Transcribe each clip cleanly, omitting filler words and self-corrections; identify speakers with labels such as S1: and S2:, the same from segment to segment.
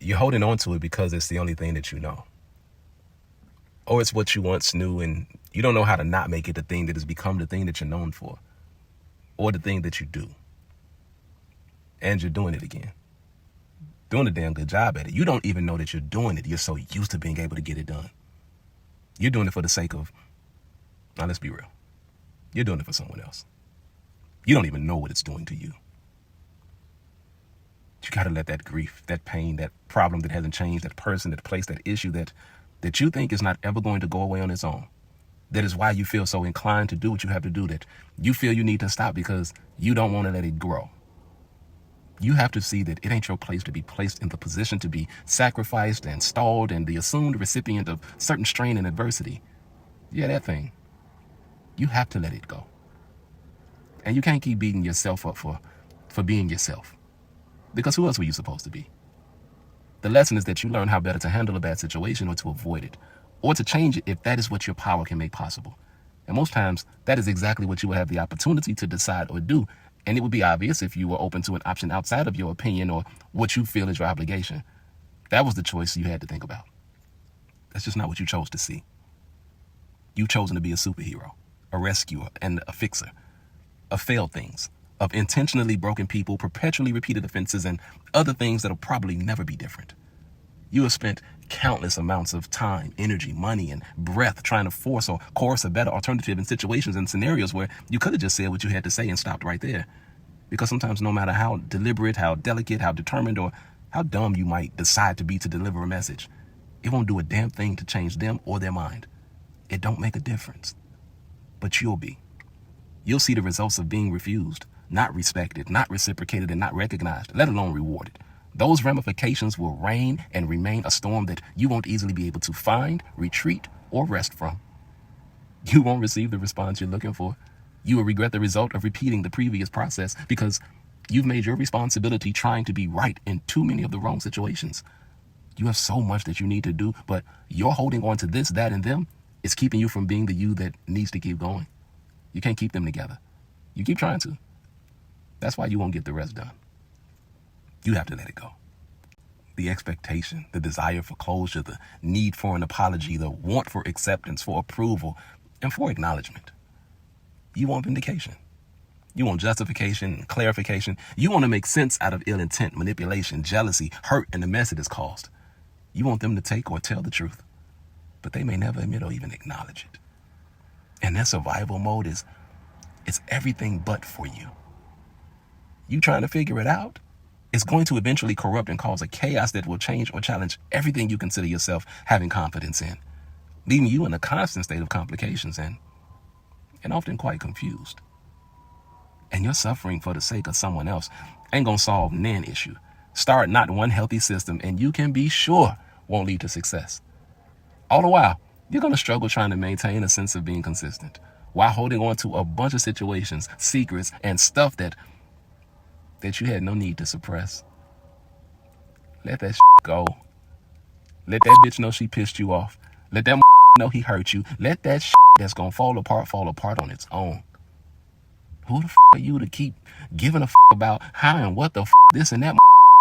S1: you're holding on to it because it's the only thing that you know. Or it's what you once knew and you don't know how to not make it the thing that has become the thing that you're known for. Or the thing that you do. And you're doing it again. Doing a damn good job at it. You don't even know that you're doing it. You're so used to being able to get it done. You're doing it for the sake of, now let's be real. You're doing it for someone else. You don't even know what it's doing to you. You got to let that grief, that pain, that problem that hasn't changed, that person, that place, that issue that you think is not ever going to go away on its own. That is why you feel so inclined to do what you have to do, that you feel you need to stop because you don't want to let it grow. You have to see that it ain't your place to be placed in the position to be sacrificed and stalled and the assumed recipient of certain strain and adversity. Yeah, that thing. You have to let it go. And you can't keep beating yourself up for being yourself. Because who else were you supposed to be? The lesson is that you learn how better to handle a bad situation or to avoid it, or to change it if that is what your power can make possible. And most times, that is exactly what you will have the opportunity to decide or do. And it would be obvious if you were open to an option outside of your opinion or what you feel is your obligation. That was the choice you had to think about. That's just not what you chose to see. You've chosen to be a superhero, a rescuer, and a fixer of failed things, of intentionally broken people, perpetually repeated offenses, and other things that'll probably never be different. You have spent countless amounts of time, energy, money, and breath trying to force or coerce a better alternative in situations and scenarios where you could have just said what you had to say and stopped right there. Because sometimes no matter how deliberate, how delicate, how determined, or how dumb you might decide to be to deliver a message, it won't do a damn thing to change them or their mind. It don't make a difference. But you'll be. You'll see the results of being refused, not respected, not reciprocated, and not recognized, let alone rewarded. Those ramifications will reign and remain a storm that you won't easily be able to find, retreat, or rest from. You won't receive the response you're looking for. You will regret the result of repeating the previous process because you've made your responsibility trying to be right in too many of the wrong situations. You have so much that you need to do, but you're holding on to this, that, and them. It's keeping you from being the you that needs to keep going. You can't keep them together. You keep trying to. That's why you won't get the rest done. You have to let it go. The expectation, the desire for closure, the need for an apology, the want for acceptance, for approval, and for acknowledgement. You want vindication. You want justification, clarification. You want to make sense out of ill intent, manipulation, jealousy, hurt, and the mess it has caused. You want them to take or tell the truth, but they may never admit or even acknowledge it. And their survival mode is everything but for you. You trying to figure it out? It's going to eventually corrupt and cause a chaos that will change or challenge everything you consider yourself having confidence in, leaving you in a constant state of complications and often quite confused. And your suffering for the sake of someone else ain't gonna solve nan issue. Start not one healthy system and you can be sure won't lead to success. All the while, you're gonna struggle trying to maintain a sense of being consistent while holding on to a bunch of situations, secrets, and stuff that you had no need to suppress. Let that go. Let that bitch know she pissed you off. Let that know he hurt you. Let that that's gonna fall apart on its own. Who the are you to keep giving a about how and what the this and that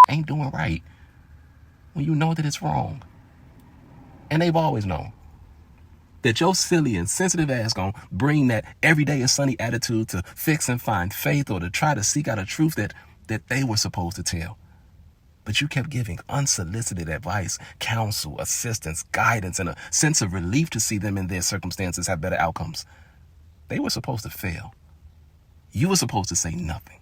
S1: ain't doing right when you know that it's wrong? And they've always known that your silly and sensitive ass gonna bring that everyday and sunny attitude to fix and find faith or to try to seek out a truth that they were supposed to tell. But you kept giving unsolicited advice, counsel, assistance, guidance, and a sense of relief to see them in their circumstances have better outcomes. They were supposed to fail. You were supposed to say nothing.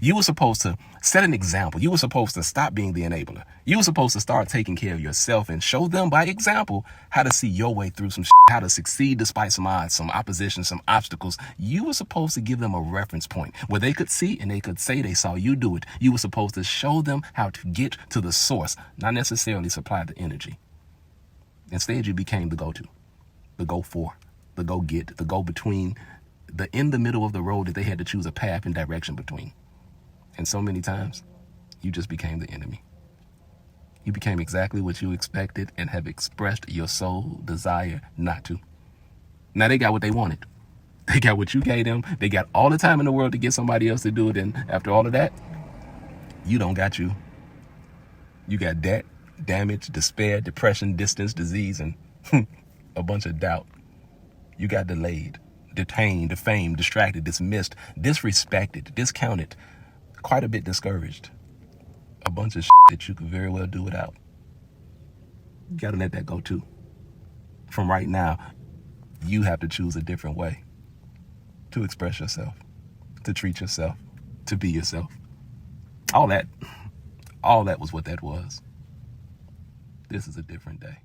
S1: You were supposed to set an example. You were supposed to stop being the enabler. You were supposed to start taking care of yourself and show them by example how to see your way through some how to succeed despite some odds, some opposition, some obstacles. You were supposed to give them a reference point where they could see and they could say they saw you do it. You were supposed to show them how to get to the source, not necessarily supply the energy. Instead, you became the go-to, the go-for, the go-get, the go-between, the in the middle of the road that they had to choose a path and direction between. And so many times, you just became the enemy. You became exactly what you expected and have expressed your sole desire not to. Now they got what they wanted. They got what you gave them. They got all the time in the world to get somebody else to do it. And after all of that, you don't got you. You got debt, damage, despair, depression, distance, disease, and a bunch of doubt. You got delayed, detained, defamed, distracted, dismissed, disrespected, discounted, quite a bit discouraged. A bunch of that you could very well do without. You gotta let that go too. From right now, you have to choose a different way to express yourself, to treat yourself, to be yourself. All that was what that was. This is a different day.